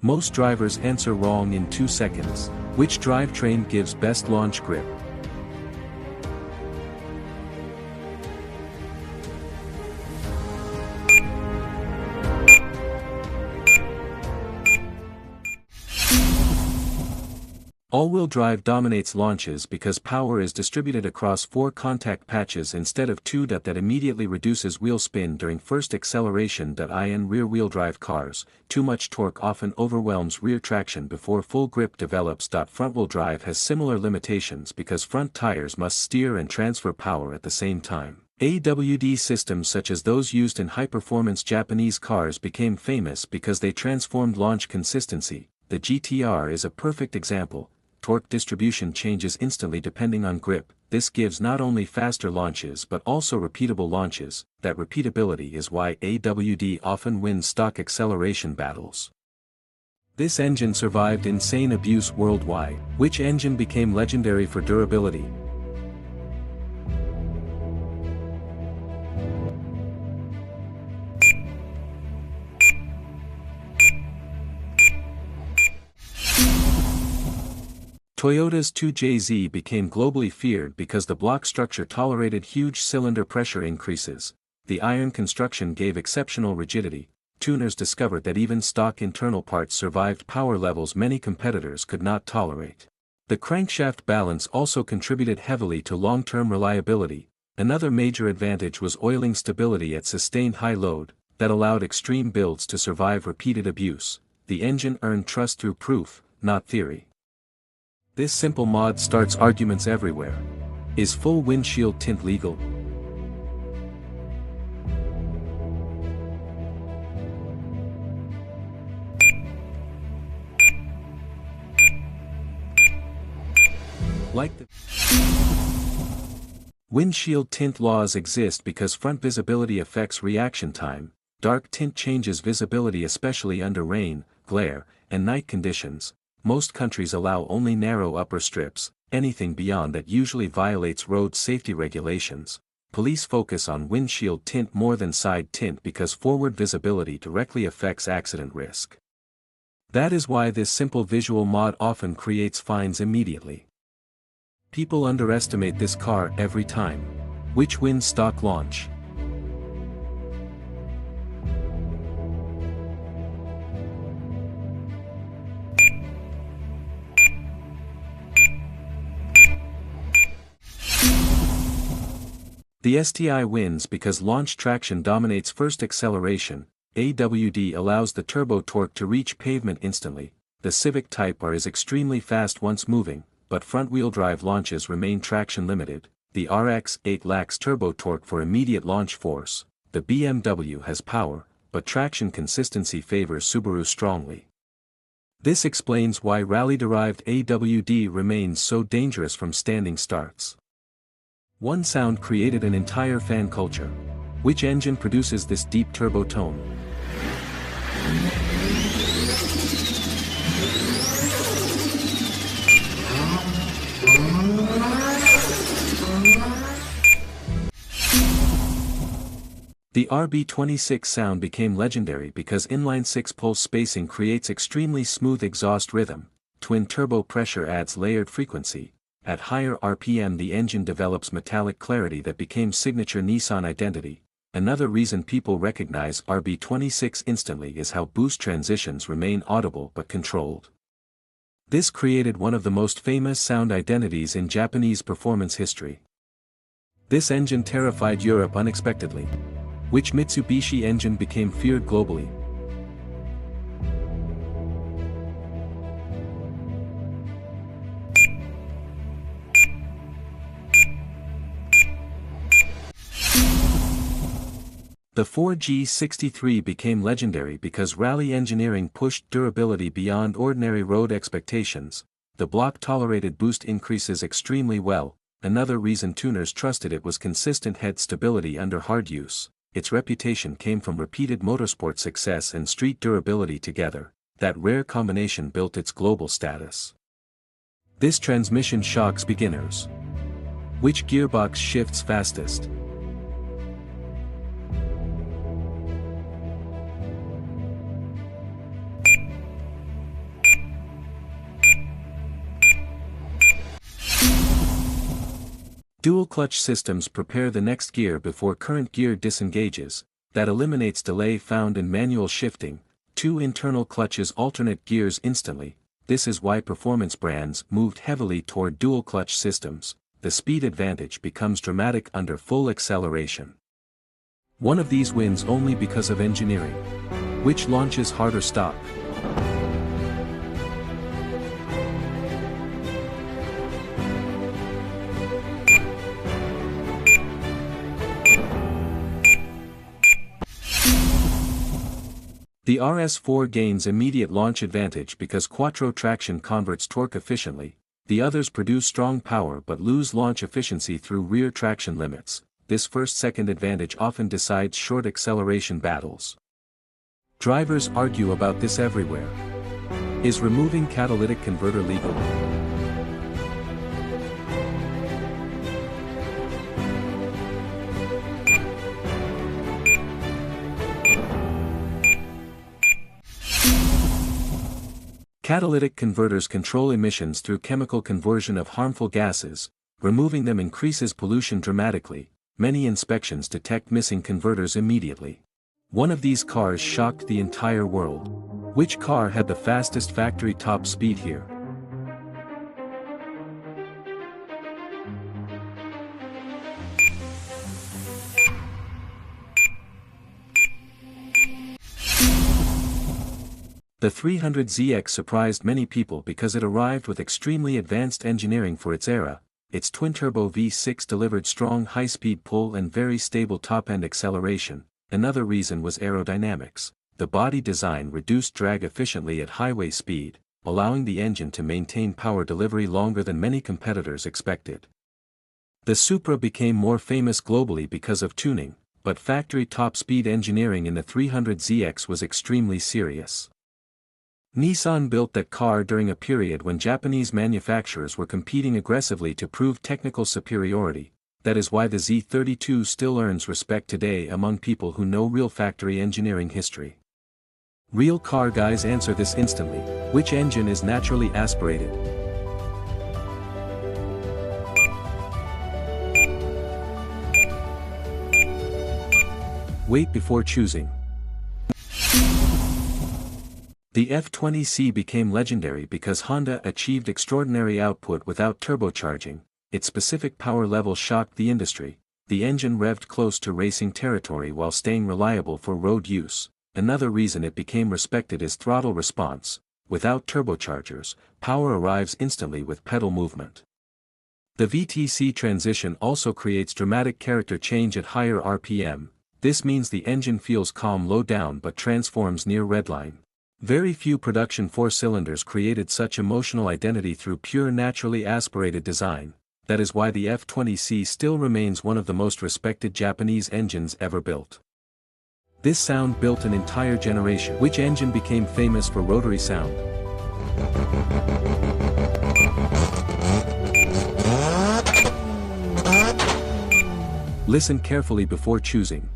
Most drivers answer wrong in 2 seconds. Which drivetrain gives best launch grip? All-wheel drive dominates launches because power is distributed across 4 contact patches instead of 2. That immediately reduces wheel spin during first acceleration. In rear-wheel drive cars, too much torque often overwhelms rear traction before full grip develops. Front-wheel drive has similar limitations because front tires must steer and transfer power at the same time. AWD systems such as those used in high-performance Japanese cars became famous because they transformed launch consistency. The GTR is a perfect example. Torque distribution changes instantly depending on grip. This gives not only faster launches but also repeatable launches. That repeatability is why AWD often wins stock acceleration battles. This engine survived insane abuse worldwide. Which engine became legendary for durability? Toyota's 2JZ became globally feared because the block structure tolerated huge cylinder pressure increases. The iron construction gave exceptional rigidity. Tuners discovered that even stock internal parts survived power levels many competitors could not tolerate. The crankshaft balance also contributed heavily to long-term reliability. Another major advantage was oiling stability at sustained high load, that allowed extreme builds to survive repeated abuse. The engine earned trust through proof, not theory. This simple mod starts arguments everywhere. Is full windshield tint legal? Like the windshield tint laws exist because front visibility affects reaction time. Dark tint changes visibility especially under rain, glare, and night conditions. Most countries allow only narrow upper strips. Anything beyond that usually violates road safety regulations. Police focus on windshield tint more than side tint because forward visibility directly affects accident risk. That is why this simple visual mod often creates fines immediately. People underestimate this car every time. Which wins stock launch? The STI wins because launch traction dominates first acceleration. AWD allows the turbo torque to reach pavement instantly. The Civic Type R is extremely fast once moving, but front-wheel drive launches remain traction limited. The RX-8 lacks turbo torque for immediate launch force. The BMW has power, but traction consistency favors Subaru strongly. This explains why rally-derived AWD remains so dangerous from standing starts. One sound created an entire fan culture. Which engine produces this deep turbo tone? The RB26 sound became legendary because inline 6-pulse spacing creates extremely smooth exhaust rhythm. Twin turbo pressure adds layered frequency. At higher RPM the engine develops metallic clarity that became signature Nissan identity. Another reason people recognize RB26 instantly is how boost transitions remain audible but controlled. This created one of the most famous sound identities in Japanese performance history. This engine terrified Europe unexpectedly. Which Mitsubishi engine became feared globally? The 4G63 became legendary because rally engineering pushed durability beyond ordinary road expectations. The block tolerated boost increases extremely well. Another reason tuners trusted it was consistent head stability under hard use. Its reputation came from repeated motorsport success and street durability together. That rare combination built its global status. This transmission shocks beginners. Which gearbox shifts fastest? Dual clutch systems prepare the next gear before current gear disengages, that eliminates delay found in manual shifting. Two internal clutches alternate gears instantly. This is why performance brands moved heavily toward dual clutch systems. The speed advantage becomes dramatic under full acceleration. One of these wins only because of engineering. Which launches harder stop? The RS4 gains immediate launch advantage because quattro traction converts torque efficiently. The others produce strong power but lose launch efficiency through rear traction limits. This first-second advantage often decides short acceleration battles. Drivers argue about this everywhere. Is removing catalytic converter legal? Catalytic converters control emissions through chemical conversion of harmful gases. Removing them increases pollution dramatically. Many inspections detect missing converters immediately. One of these cars shocked the entire world. Which car had the fastest factory top speed here? The 300ZX surprised many people because it arrived with extremely advanced engineering for its era. Its twin-turbo V6 delivered strong high-speed pull and very stable top-end acceleration. Another reason was aerodynamics. The body design reduced drag efficiently at highway speed, allowing the engine to maintain power delivery longer than many competitors expected. The Supra became more famous globally because of tuning, but factory top-speed engineering in the 300ZX was extremely serious. Nissan built that car during a period when Japanese manufacturers were competing aggressively to prove technical superiority. That is why the Z32 still earns respect today among people who know real factory engineering history. Real car guys answer this instantly. Which engine is naturally aspirated? Wait before choosing. The F20C became legendary because Honda achieved extraordinary output without turbocharging. Its specific power level shocked the industry. The engine revved close to racing territory while staying reliable for road use. Another reason it became respected is throttle response. Without turbochargers, power arrives instantly with pedal movement. The VTC transition also creates dramatic character change at higher RPM. This means the engine feels calm low down but transforms near redline. Very few production four-cylinders created such emotional identity through pure naturally aspirated design. That is why the F20C still remains one of the most respected Japanese engines ever built. This sound built an entire generation. Which engine became famous for rotary sound? Listen carefully before choosing.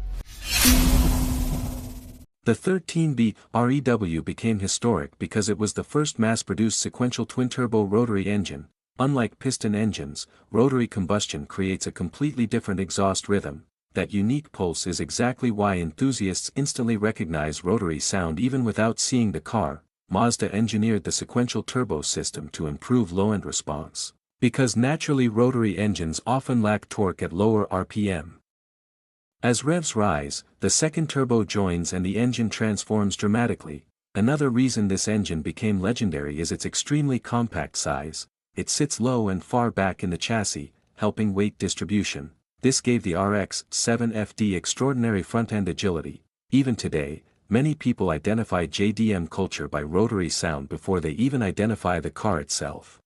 The 13B REW became historic because it was the first mass-produced sequential twin-turbo rotary engine. Unlike piston engines, rotary combustion creates a completely different exhaust rhythm. That unique pulse is exactly why enthusiasts instantly recognize rotary sound even without seeing the car. Mazda engineered the sequential turbo system to improve low-end response, because naturally rotary engines often lack torque at lower RPM. As revs rise, the second turbo joins and the engine transforms dramatically. Another reason this engine became legendary is its extremely compact size. It sits low and far back in the chassis, helping weight distribution. This gave the RX-7 FD extraordinary front-end agility. Even today, many people identify JDM culture by rotary sound before they even identify the car itself.